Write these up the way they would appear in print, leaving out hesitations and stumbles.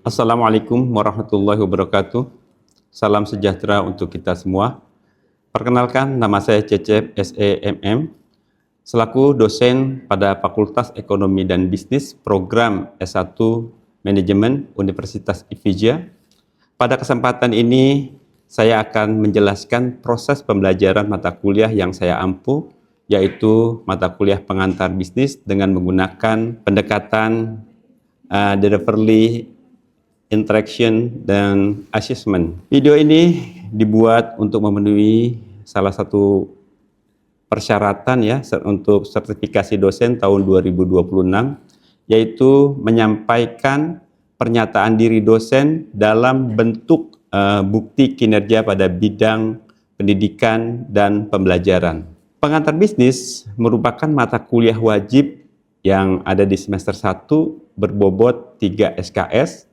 Assalamualaikum warahmatullahi wabarakatuh. Salam sejahtera untuk kita semua. Perkenalkan, nama saya Cecep SEMM, selaku dosen pada Fakultas Ekonomi dan Bisnis Program S1 Manajemen Universitas IFIJA. Pada kesempatan ini, saya akan menjelaskan proses pembelajaran mata kuliah yang saya ampu, yaitu mata kuliah pengantar bisnis dengan menggunakan pendekatan delivery, interaction, dan assessment. Video ini dibuat untuk memenuhi salah satu persyaratan ya untuk sertifikasi dosen tahun 2026, yaitu menyampaikan pernyataan diri dosen dalam bentuk bukti kinerja pada bidang pendidikan dan pembelajaran. Pengantar bisnis merupakan mata kuliah wajib yang ada di semester 1 berbobot 3 SKS.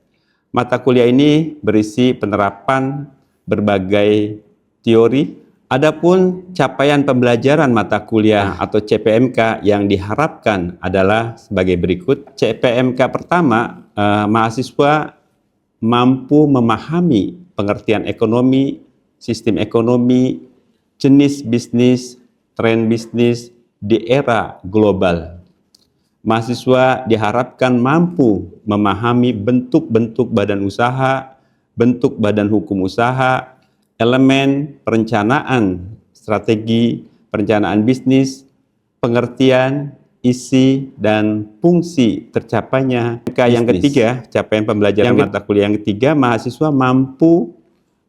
Mata kuliah ini berisi penerapan berbagai teori. Adapun capaian pembelajaran mata kuliah atau CPMK yang diharapkan adalah sebagai berikut. CPMK pertama, mahasiswa mampu memahami pengertian ekonomi, sistem ekonomi, jenis bisnis, tren bisnis di era global. Mahasiswa diharapkan mampu memahami bentuk-bentuk badan usaha, bentuk badan hukum usaha, elemen perencanaan, strategi perencanaan bisnis, pengertian, isi, dan fungsi tercapainya. Yang ketiga, capaian pembelajaran mata kuliah yang ketiga, mahasiswa mampu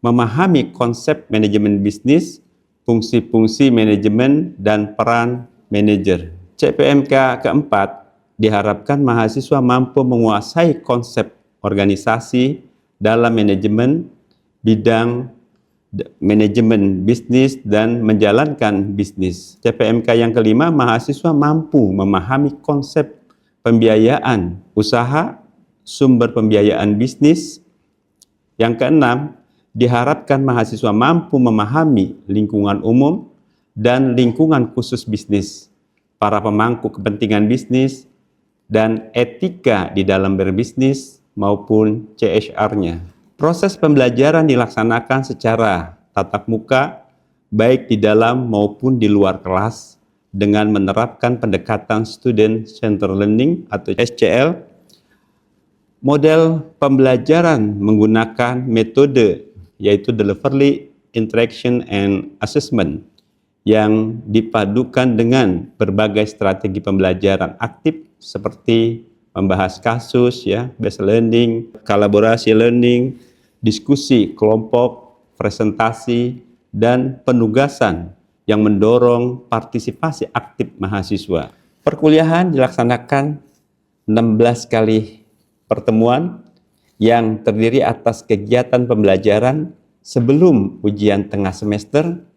memahami konsep manajemen bisnis, fungsi-fungsi manajemen, dan peran manajer. CPMK keempat, diharapkan mahasiswa mampu menguasai konsep organisasi dalam manajemen, bidang manajemen bisnis, dan menjalankan bisnis. CPMK yang kelima, mahasiswa mampu memahami konsep pembiayaan usaha, sumber pembiayaan bisnis. Yang keenam, diharapkan mahasiswa mampu memahami lingkungan umum dan lingkungan khusus bisnis, para pemangku kepentingan bisnis, dan etika di dalam berbisnis maupun CSR-nya. Proses pembelajaran dilaksanakan secara tatap muka, baik di dalam maupun di luar kelas, dengan menerapkan pendekatan Student Centered Learning atau SCL. Model pembelajaran menggunakan metode yaitu Delivery, Interaction, and Assessment, yang dipadukan dengan berbagai strategi pembelajaran aktif seperti membahas kasus, ya, based learning, kolaborasi learning, diskusi kelompok, presentasi, dan penugasan yang mendorong partisipasi aktif mahasiswa. Perkuliahan dilaksanakan 16 kali pertemuan yang terdiri atas kegiatan pembelajaran sebelum ujian tengah semester,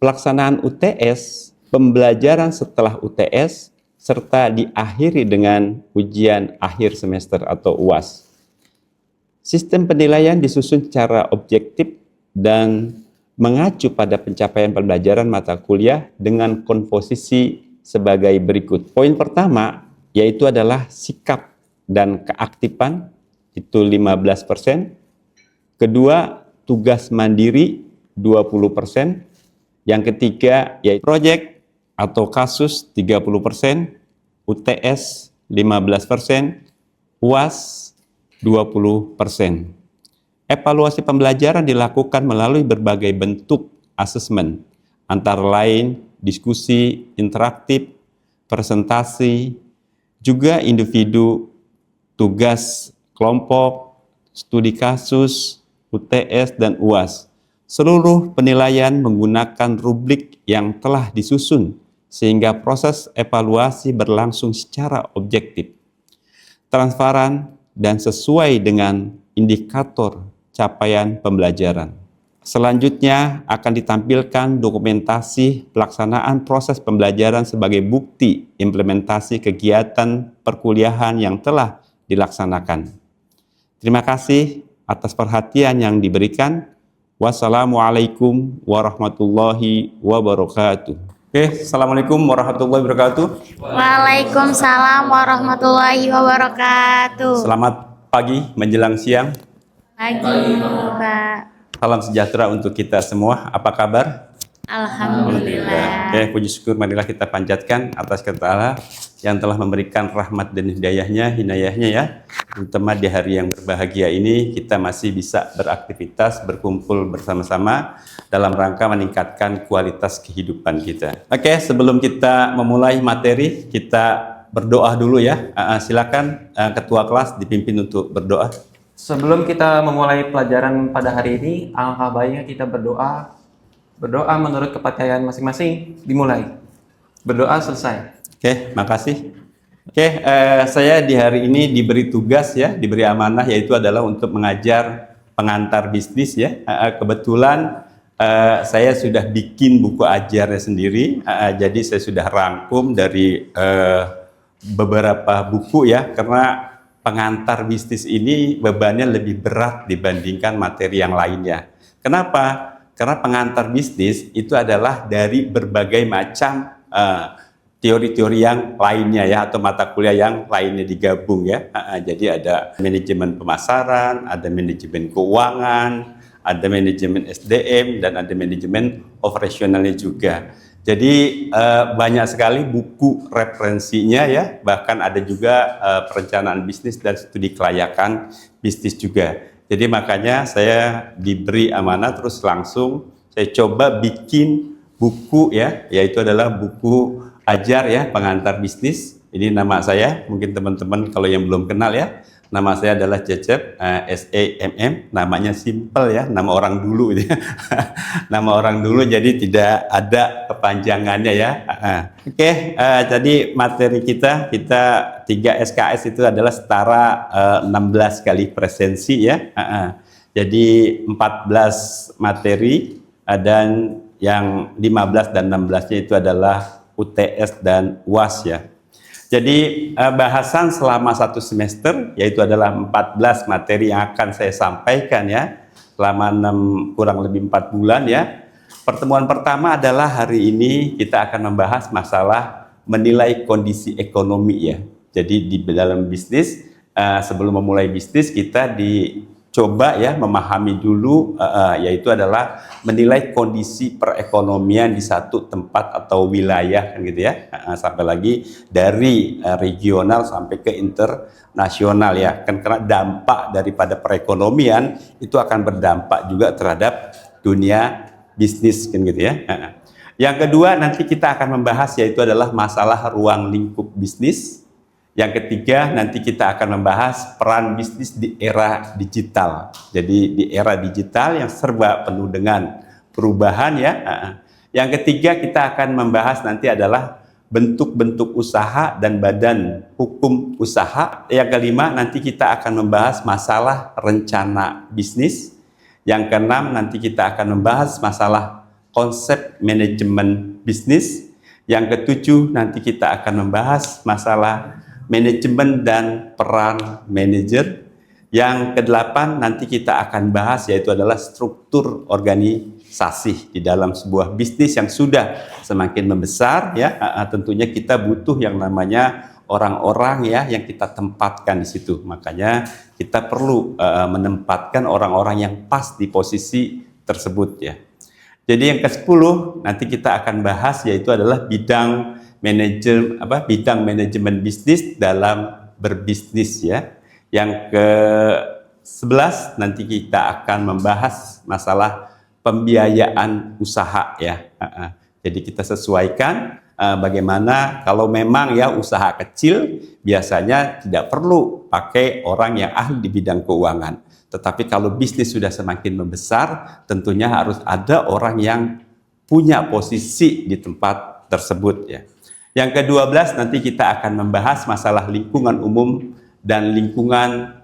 pelaksanaan UTS, pembelajaran setelah UTS, serta diakhiri dengan ujian akhir semester atau UAS. Sistem penilaian disusun secara objektif dan mengacu pada pencapaian pembelajaran mata kuliah dengan komposisi sebagai berikut. Poin pertama yaitu adalah sikap dan keaktifan, itu 15%. Kedua, tugas mandiri 20%. Yang ketiga yaitu proyek atau kasus 30%, UTS 15%, UAS 20%. Evaluasi pembelajaran dilakukan melalui berbagai bentuk asesmen, antara lain diskusi interaktif, presentasi, juga individu, tugas kelompok, studi kasus, UTS, dan UAS. Seluruh penilaian menggunakan rubrik yang telah disusun, sehingga proses evaluasi berlangsung secara objektif, transparan, dan sesuai dengan indikator capaian pembelajaran. Selanjutnya akan ditampilkan dokumentasi pelaksanaan proses pembelajaran sebagai bukti implementasi kegiatan perkuliahan yang telah dilaksanakan. Terima kasih atas perhatian yang diberikan. Wassalamualaikum warahmatullahi wabarakatuh. Oke, Assalamualaikum warahmatullahi wabarakatuh. Waalaikumsalam warahmatullahi wabarakatuh. Selamat pagi menjelang siang. Pagi, Pak. Salam sejahtera untuk kita semua. Apa kabar? Alhamdulillah. Oke, puji syukur marilah kita panjatkan atas kata Allah yang telah memberikan rahmat dan hidayahnya, hinayahnya ya. Terutama di hari yang berbahagia ini kita masih bisa beraktivitas, berkumpul bersama-sama dalam rangka meningkatkan kualitas kehidupan kita. Oke, sebelum kita memulai materi, kita berdoa dulu ya. Silakan ketua kelas dipimpin untuk berdoa. Sebelum kita memulai pelajaran pada hari ini, alangkah baiknya kita berdoa menurut kepercayaan masing-masing, dimulai. Berdoa selesai. Oke, makasih. Oke, saya di hari ini diberi tugas ya, diberi amanah yaitu adalah untuk mengajar pengantar bisnis ya. Kebetulan saya sudah bikin buku ajarnya sendiri, jadi saya sudah rangkum dari beberapa buku ya, karena pengantar bisnis ini bebannya lebih berat dibandingkan materi yang lainnya. Kenapa? Karena pengantar bisnis itu adalah dari berbagai macam teori-teori yang lainnya ya, atau mata kuliah yang lainnya digabung ya. Jadi ada manajemen pemasaran, ada manajemen keuangan, ada manajemen SDM, dan ada manajemen operasionalnya juga. Jadi banyak sekali buku referensinya ya, bahkan ada juga perencanaan bisnis dan studi kelayakan bisnis juga. Jadi makanya saya diberi amanah terus langsung saya coba bikin buku ya, yaitu adalah buku ajar ya pengantar bisnis. Ini nama saya, mungkin teman-teman kalau yang belum kenal ya, nama saya adalah Cecep, SEMM, namanya simple ya, nama orang dulu ya. Nama orang dulu jadi tidak ada kepanjangannya ya. Oke, jadi materi kita 3 SKS itu adalah setara 16 kali presensi ya. Jadi 14 materi dan yang 15 dan 16-nya itu adalah UTS dan UAS ya. Jadi bahasan selama 1 semester yaitu adalah 14 materi yang akan saya sampaikan ya selama kurang lebih 4 bulan ya. Pertemuan pertama adalah hari ini kita akan membahas masalah menilai kondisi ekonomi ya. Jadi di dalam bisnis sebelum memulai bisnis kita dicoba ya memahami dulu yaitu adalah menilai kondisi perekonomian di satu tempat atau wilayah kan gitu ya, sampai lagi dari regional sampai ke internasional ya, kan karena dampak daripada perekonomian itu akan berdampak juga terhadap dunia bisnis kan gitu ya. Yang kedua nanti kita akan membahas yaitu adalah masalah ruang lingkup bisnis. Yang ketiga, nanti kita akan membahas peran bisnis di era digital. Jadi di era digital yang serba penuh dengan perubahan ya. Yang ketiga, kita akan membahas nanti adalah bentuk-bentuk usaha dan badan hukum usaha. Yang kelima, nanti kita akan membahas masalah rencana bisnis. Yang keenam, nanti kita akan membahas masalah konsep manajemen bisnis. Yang ketujuh, nanti kita akan membahas masalah manajemen dan peran manajer. Yang kedelapan nanti kita akan bahas yaitu adalah struktur organisasi di dalam sebuah bisnis yang sudah semakin membesar ya. Tentunya kita butuh yang namanya orang-orang ya yang kita tempatkan di situ. Makanya kita perlu menempatkan orang-orang yang pas di posisi tersebut ya. Jadi yang ke-10 nanti kita akan bahas yaitu adalah bidang manajemen bisnis dalam berbisnis ya. Yang ke-11 nanti kita akan membahas masalah pembiayaan usaha ya. Jadi kita sesuaikan bagaimana kalau memang ya usaha kecil biasanya tidak perlu pakai orang yang ahli di bidang keuangan. Tetapi kalau bisnis sudah semakin membesar tentunya harus ada orang yang punya posisi di tempat tersebut ya. Yang ke-12 nanti kita akan membahas masalah lingkungan umum dan lingkungan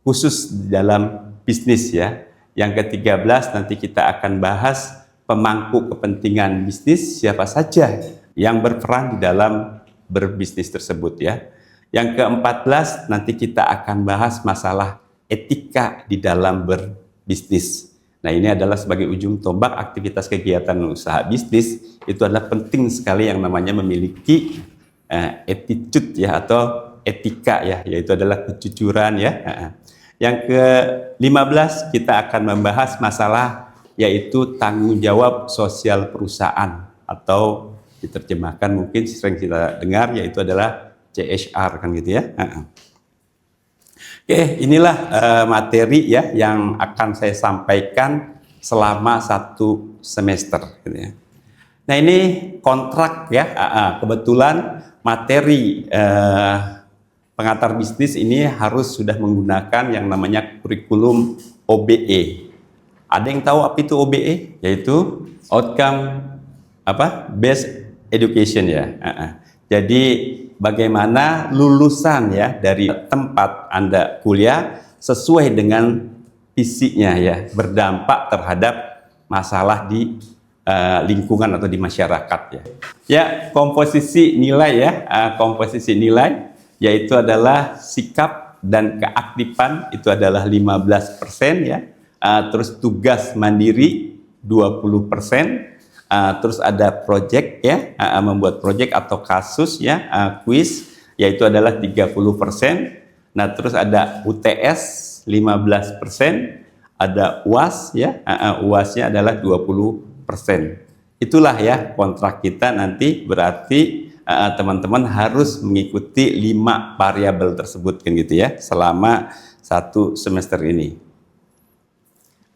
khusus dalam bisnis ya. Yang ke-13 nanti kita akan bahas pemangku kepentingan bisnis siapa saja yang berperan di dalam berbisnis tersebut ya. Yang ke-14 nanti kita akan bahas masalah etika di dalam berbisnis. Nah, ini adalah sebagai ujung tombak aktivitas kegiatan usaha bisnis itu adalah penting sekali yang namanya memiliki attitude ya atau etika ya, yaitu adalah kejujuran ya. Yang ke-15 kita akan membahas masalah yaitu tanggung jawab sosial perusahaan atau diterjemahkan mungkin sering kita dengar yaitu adalah CSR kan gitu ya. Oke, inilah materi ya yang akan saya sampaikan selama 1 semester gitu ya. Nah, ini kontrak ya. Kebetulan materi pengantar bisnis ini harus sudah menggunakan yang namanya kurikulum OBE. Ada yang tahu apa itu OBE? Yaitu outcome based education ya. Jadi bagaimana lulusan ya dari tempat Anda kuliah sesuai dengan visinya ya, berdampak terhadap masalah di lingkungan atau di masyarakat ya. Ya, komposisi nilai ya, komposisi nilai yaitu adalah sikap dan keaktifan itu adalah 15% ya. Terus tugas mandiri 20%. Terus ada project ya, membuat project atau kasus ya, kuis yaitu adalah 30%. Nah, terus ada UTS 15%, ada UAS ya, UASnya adalah 20%. Itulah ya kontrak kita nanti, berarti teman-teman harus mengikuti 5 variabel tersebut kan gitu ya selama 1 semester ini.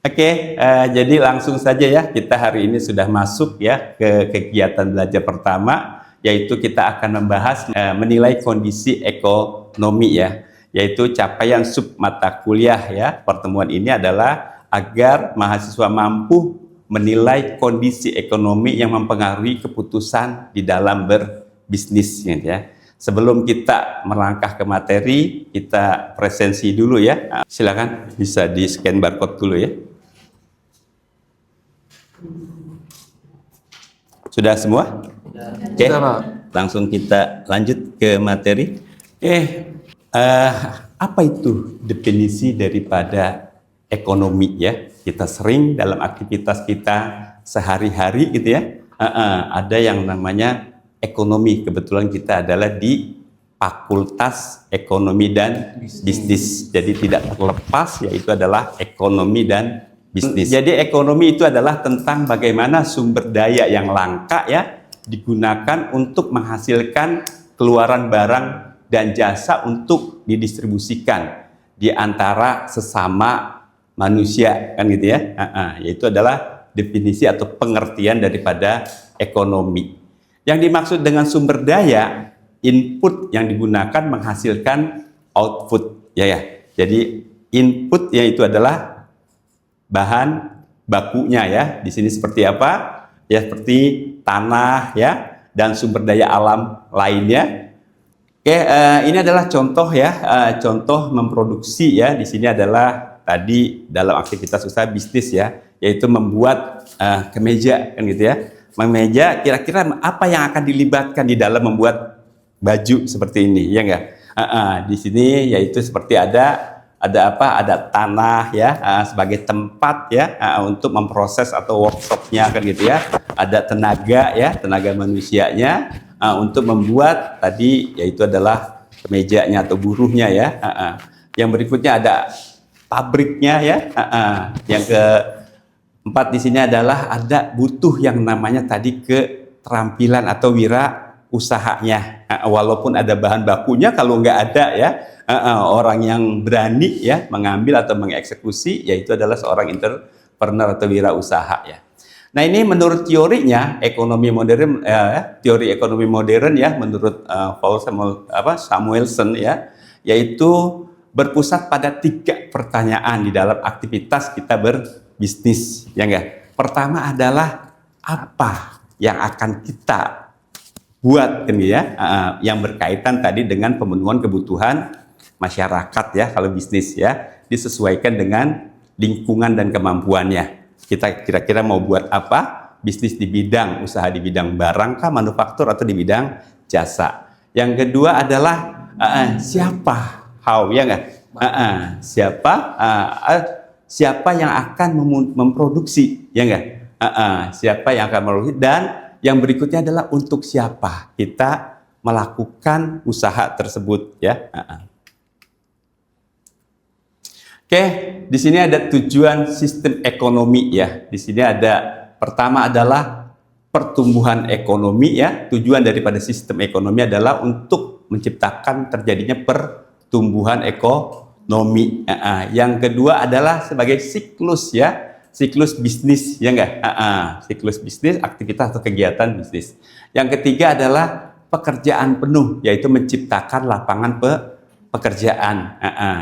Oke, jadi langsung saja ya, kita hari ini sudah masuk ya ke kegiatan belajar pertama, yaitu kita akan membahas menilai kondisi ekonomi ya, yaitu capaian sub mata kuliah ya. Pertemuan ini adalah agar mahasiswa mampu menilai kondisi ekonomi yang mempengaruhi keputusan di dalam berbisnis ya. Sebelum kita melangkah ke materi, kita presensi dulu ya. Silakan bisa di scan barcode dulu ya. Sudah semua? Oke, langsung kita lanjut ke materi. Apa itu definisi daripada ekonomi ya? Kita sering dalam aktivitas kita sehari-hari gitu ya, ada yang namanya ekonomi. Kebetulan kita adalah di Fakultas Ekonomi dan Bisnis. Jadi tidak terlepas yaitu adalah ekonomi dan bisnis. Jadi ekonomi itu adalah tentang bagaimana sumber daya yang langka ya digunakan untuk menghasilkan keluaran barang dan jasa untuk didistribusikan di antara sesama manusia kan gitu ya. Yaitu adalah definisi atau pengertian daripada ekonomi. Yang dimaksud dengan sumber daya, input yang digunakan menghasilkan output ya. Jadi input yaitu adalah bahan bakunya ya. Di sini seperti apa? Ya seperti tanah ya dan sumber daya alam lainnya. Oke, ini adalah contoh ya, contoh memproduksi ya. Di sini adalah tadi dalam aktivitas usaha bisnis ya, yaitu membuat kemeja kan gitu ya. Meja kira-kira apa yang akan dilibatkan di dalam membuat baju seperti ini ya enggak? Di sini yaitu seperti ada tanah ya sebagai tempat ya untuk memproses atau workshopnya kan gitu ya. Ada tenaga ya, tenaga manusianya untuk membuat tadi yaitu adalah kemejanya atau buruhnya ya. Yang berikutnya ada pabriknya ya. Yang keempat di sini adalah ada butuh yang namanya tadi keterampilan atau wira usahanya. Walaupun ada bahan bakunya, kalau nggak ada ya orang yang berani ya mengambil atau mengeksekusi, yaitu adalah seorang entrepreneur atau wirausaha ya. Nah, ini menurut teorinya ekonomi modern, teori ekonomi modern ya, menurut Paul Samuelson ya, yaitu berpusat pada 3 pertanyaan di dalam aktivitas kita berbisnis ya enggak. Pertama adalah apa yang akan kita buat kan ya, yang berkaitan tadi dengan pemenuhan kebutuhan masyarakat ya. Kalau bisnis ya disesuaikan dengan lingkungan dan kemampuannya. Kita kira-kira mau buat apa? Bisnis di bidang usaha di bidang barang kah, manufaktur atau di bidang jasa. Yang kedua adalah siapa, how ya enggak? Siapa siapa yang akan memproduksi, ya enggak? Siapa yang akan memproduksi, dan yang berikutnya adalah untuk siapa kita melakukan usaha tersebut, ya. Oke, di sini ada tujuan sistem ekonomi, ya. Di sini ada pertama adalah pertumbuhan ekonomi, ya. Tujuan daripada sistem ekonomi adalah untuk menciptakan terjadinya pertumbuhan ekonomi. Yang kedua adalah sebagai siklus, ya. Siklus bisnis, ya enggak? Siklus bisnis, aktivitas atau kegiatan bisnis. Yang ketiga adalah pekerjaan penuh, yaitu menciptakan lapangan pekerjaan.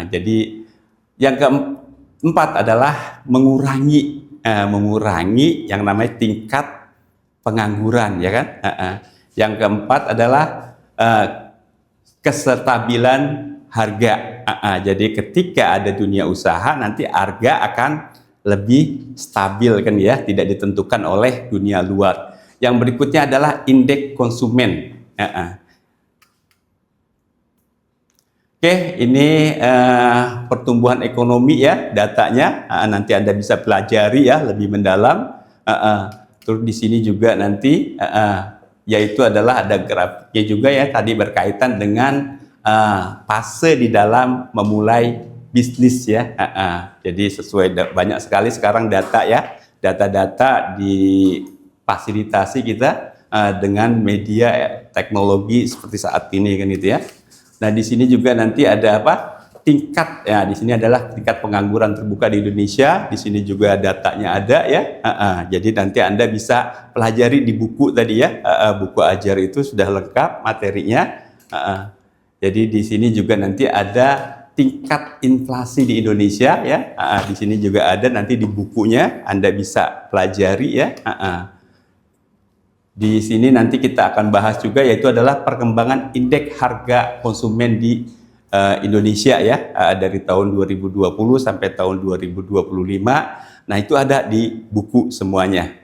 Jadi yang keempat adalah mengurangi yang namanya tingkat pengangguran, ya kan? Yang keempat adalah kestabilan harga. Jadi ketika ada dunia usaha, nanti harga akan lebih stabil, kan ya, tidak ditentukan oleh dunia luar. Yang berikutnya adalah indeks konsumen. Oke, ini pertumbuhan ekonomi, ya, datanya. Nanti Anda bisa pelajari, ya, lebih mendalam. Terus di sini juga nanti yaitu adalah ada grafiknya juga, ya, tadi berkaitan dengan fase di dalam memulai bisnis, ya. Jadi sesuai banyak sekali sekarang data, ya, data-data difasilitasi kita dengan media teknologi seperti saat ini, kan, gitu, ya. Nah, di sini juga nanti ada apa? Tingkat, ya, di sini adalah tingkat pengangguran terbuka di Indonesia. Di sini juga datanya ada, ya. Jadi nanti Anda bisa pelajari di buku tadi, ya. Buku ajar itu sudah lengkap materinya. Jadi di sini juga nanti ada tingkat inflasi di Indonesia, ya. Di sini juga ada nanti di bukunya, Anda bisa pelajari, ya. Di sini nanti kita akan bahas juga, yaitu adalah perkembangan indeks harga konsumen di Indonesia, ya, dari tahun 2020 sampai tahun 2025. Nah, itu ada di buku semuanya.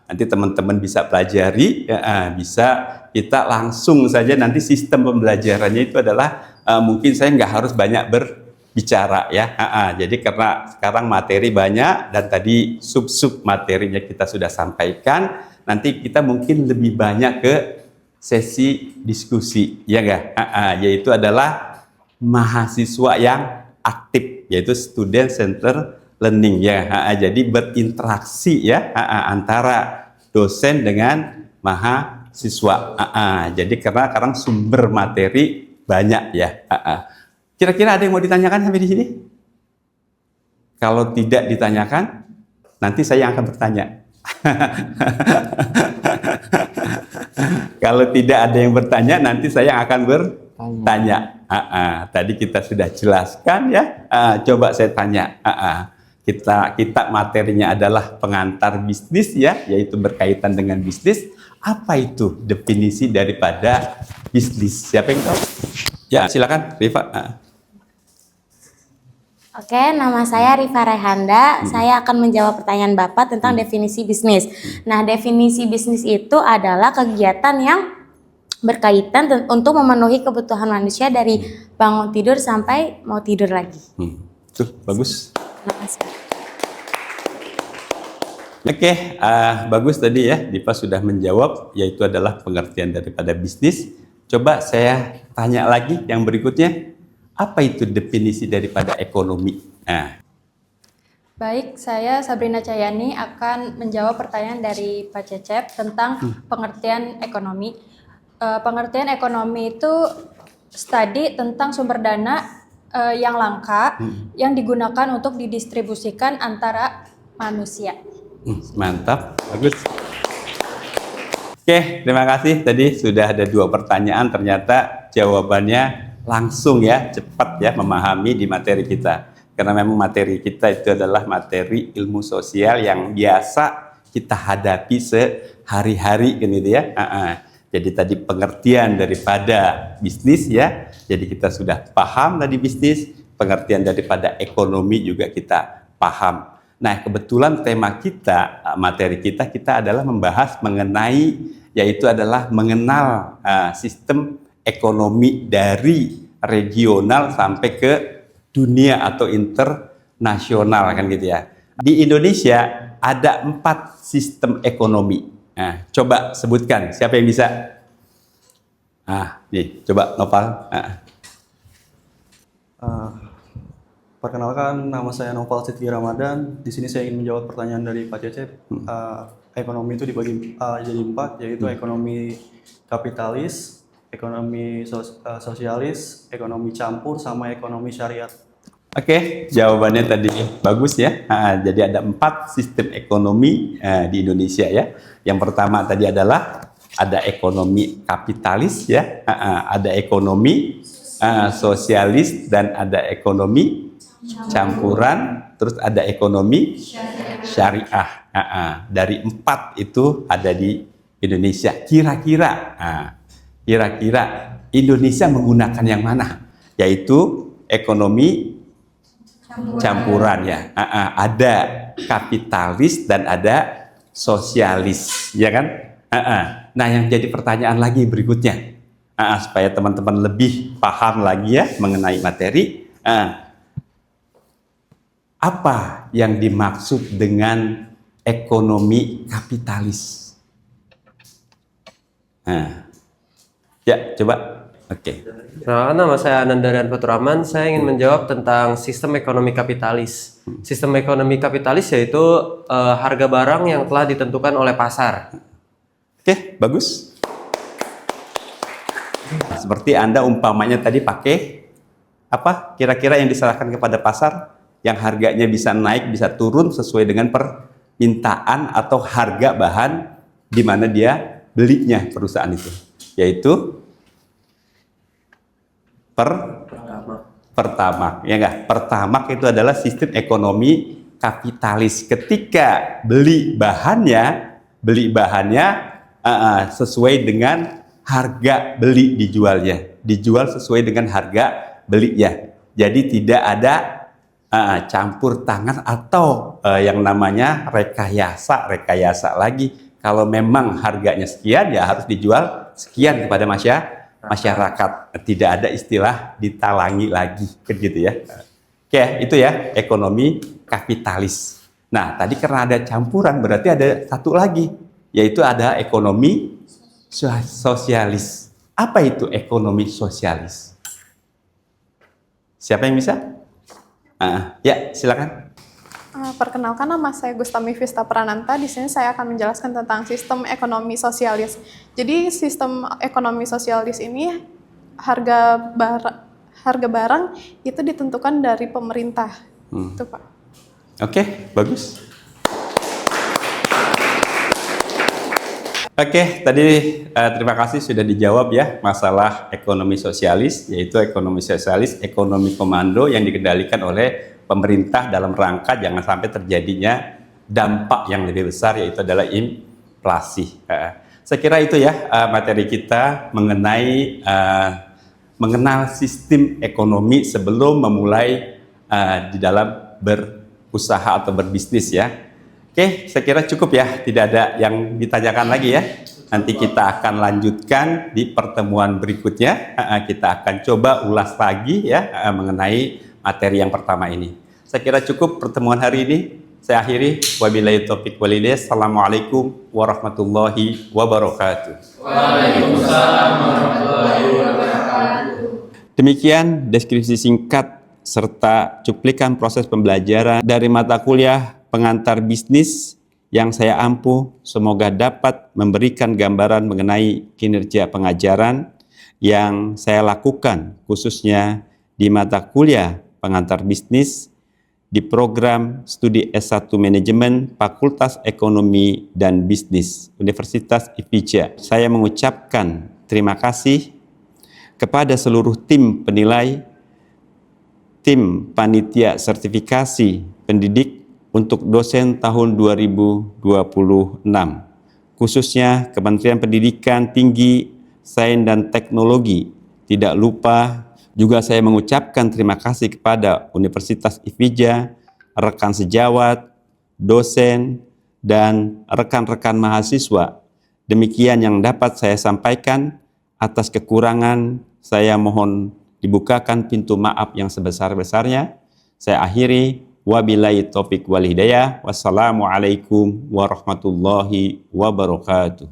Nanti teman-teman bisa pelajari, ya, bisa kita langsung saja nanti sistem pembelajarannya itu adalah mungkin saya nggak harus banyak berbicara, ya. Jadi karena sekarang materi banyak dan tadi sub-sub materinya kita sudah sampaikan, nanti kita mungkin lebih banyak ke sesi diskusi, ya enggak? Yaitu adalah mahasiswa yang aktif, yaitu student center learning, ya. Jadi berinteraksi, ya, antara dosen dengan mahasiswa. Jadi karena sekarang sumber materi banyak, ya. Kira-kira ada yang mau ditanyakan sampai di sini? Kalau tidak ditanyakan, nanti saya akan bertanya. Kalau tidak ada yang bertanya, nanti saya akan bertanya. Tadi kita sudah jelaskan, ya. Coba saya tanya. Kita materinya adalah pengantar bisnis, ya, yaitu berkaitan dengan bisnis. Apa itu definisi daripada bisnis? Siapa yang tahu? Ya, silakan, Rifa. Oke, nama saya Rifa Rehanda. Saya akan menjawab pertanyaan Bapak tentang definisi bisnis. Nah, definisi bisnis itu adalah kegiatan yang berkaitan untuk memenuhi kebutuhan manusia dari bangun tidur sampai mau tidur lagi. Tuh, bagus. Terima kasih. Oke, bagus tadi, ya. Dipa sudah menjawab, yaitu adalah pengertian daripada bisnis. Coba saya tanya lagi yang berikutnya. Apa itu definisi daripada ekonomi? Baik, saya Sabrina Cahyani akan menjawab pertanyaan dari Pak Cecep tentang pengertian ekonomi. Pengertian ekonomi itu studi tentang sumber dana yang langka yang digunakan untuk didistribusikan antara manusia. Mantap, bagus. Oke, terima kasih. Tadi sudah ada 2 pertanyaan, ternyata jawabannya langsung, ya, cepat, ya, memahami di materi kita. Karena memang materi kita itu adalah materi ilmu sosial yang biasa kita hadapi sehari-hari, gitu, ya. Jadi tadi pengertian daripada bisnis, ya. Jadi kita sudah paham tadi bisnis, pengertian daripada ekonomi juga kita paham. Nah, kebetulan tema kita, materi kita adalah membahas mengenai, yaitu adalah mengenal sistem ekonomi dari regional sampai ke dunia atau internasional. nasional kan gitu ya. Di Indonesia ada 4 sistem ekonomi. Nah, coba sebutkan siapa yang bisa? Nih, coba Nopal. Perkenalkan, nama saya Noval Sidki Ramadan. Di sini saya ingin menjawab pertanyaan dari Pak Cecep. Ekonomi itu dibagi jadi 4, yaitu ekonomi kapitalis, ekonomi sosialis, ekonomi campur, sama ekonomi syariat. Oke, jawabannya tadi bagus ya. Jadi ada 4 sistem ekonomi di Indonesia ya. Yang pertama tadi adalah ada ekonomi kapitalis ya, ada ekonomi sosialis, dan ada ekonomi campuran, terus ada ekonomi syariah. Dari 4 itu ada di Indonesia. Kira-kira Indonesia menggunakan yang mana? Yaitu ekonomi campuran ya. Ada kapitalis dan ada sosialis, ya kan? Nah, yang jadi pertanyaan lagi berikutnya, supaya teman-teman lebih paham lagi ya mengenai materi. Apa yang dimaksud dengan ekonomi kapitalis? Ya, coba. Oke. Nama saya Anandarian Faturrahman. Saya ingin menjawab tentang sistem ekonomi kapitalis. Sistem ekonomi kapitalis yaitu harga barang yang telah ditentukan oleh pasar. Oke, bagus. Seperti Anda umpamanya tadi pakai apa? Kira-kira yang diserahkan kepada pasar yang harganya bisa naik, bisa turun sesuai dengan permintaan atau harga bahan di mana dia belinya perusahaan itu. Yaitu Pertamax, ya enggak? Pertamax itu adalah sistem ekonomi kapitalis. Ketika beli bahannya sesuai dengan harga beli dijual sesuai dengan harga belinya. Jadi tidak ada campur tangan atau yang namanya rekayasa lagi. Kalau memang harganya sekian, ya harus dijual sekian kepada masyarakat. Tidak ada istilah ditalangi lagi, gitu ya. Oke, itu ya ekonomi kapitalis. Nah, tadi karena ada campuran, berarti ada satu lagi, yaitu ada ekonomi sosialis. Apa itu ekonomi sosialis? Siapa yang bisa? Ya, silakan. Perkenalkan, nama saya Gustami Vista Prananta. Di sini saya akan menjelaskan tentang sistem ekonomi sosialis. Jadi sistem ekonomi sosialis ini harga barang itu ditentukan dari pemerintah. Itu, Pak. Oke, bagus. Oke, tadi terima kasih sudah dijawab ya masalah ekonomi sosialis, yaitu ekonomi sosialis, ekonomi komando yang dikendalikan oleh pemerintah dalam rangka jangan sampai terjadinya dampak yang lebih besar, yaitu adalah inflasi. Saya kira itu ya materi kita mengenai mengenal sistem ekonomi sebelum memulai di dalam berusaha atau berbisnis ya. Oke, saya kira cukup ya, tidak ada yang ditanyakan lagi ya. Nanti kita akan lanjutkan di pertemuan berikutnya. Kita akan coba ulas lagi ya mengenai materi yang pertama ini. Saya kira cukup pertemuan hari ini. Saya akhiri. Wabillahi taufiq wal hidayah. Assalamualaikum warahmatullahi wabarakatuh. Waalaikumsalam warahmatullahi wabarakatuh. Demikian deskripsi singkat serta cuplikan proses pembelajaran dari mata kuliah pengantar bisnis yang saya ampuh semoga dapat memberikan gambaran mengenai kinerja pengajaran yang saya lakukan khususnya di mata kuliah pengantar bisnis di program studi S1 Manajemen Fakultas Ekonomi dan Bisnis Universitas IFIJA. Saya mengucapkan terima kasih kepada seluruh tim penilai, tim panitia sertifikasi pendidik untuk dosen tahun 2026, khususnya Kementerian Pendidikan Tinggi, Sains dan Teknologi. Tidak lupa juga saya mengucapkan terima kasih kepada Universitas IFIJA, rekan sejawat, dosen, dan rekan-rekan mahasiswa. Demikian yang dapat saya sampaikan. Atas kekurangan, saya mohon dibukakan pintu maaf yang sebesar-besarnya. Saya akhiri. Wabillahi taufiq wal hidayah. Wassalamualaikum warahmatullahi wabarakatuh.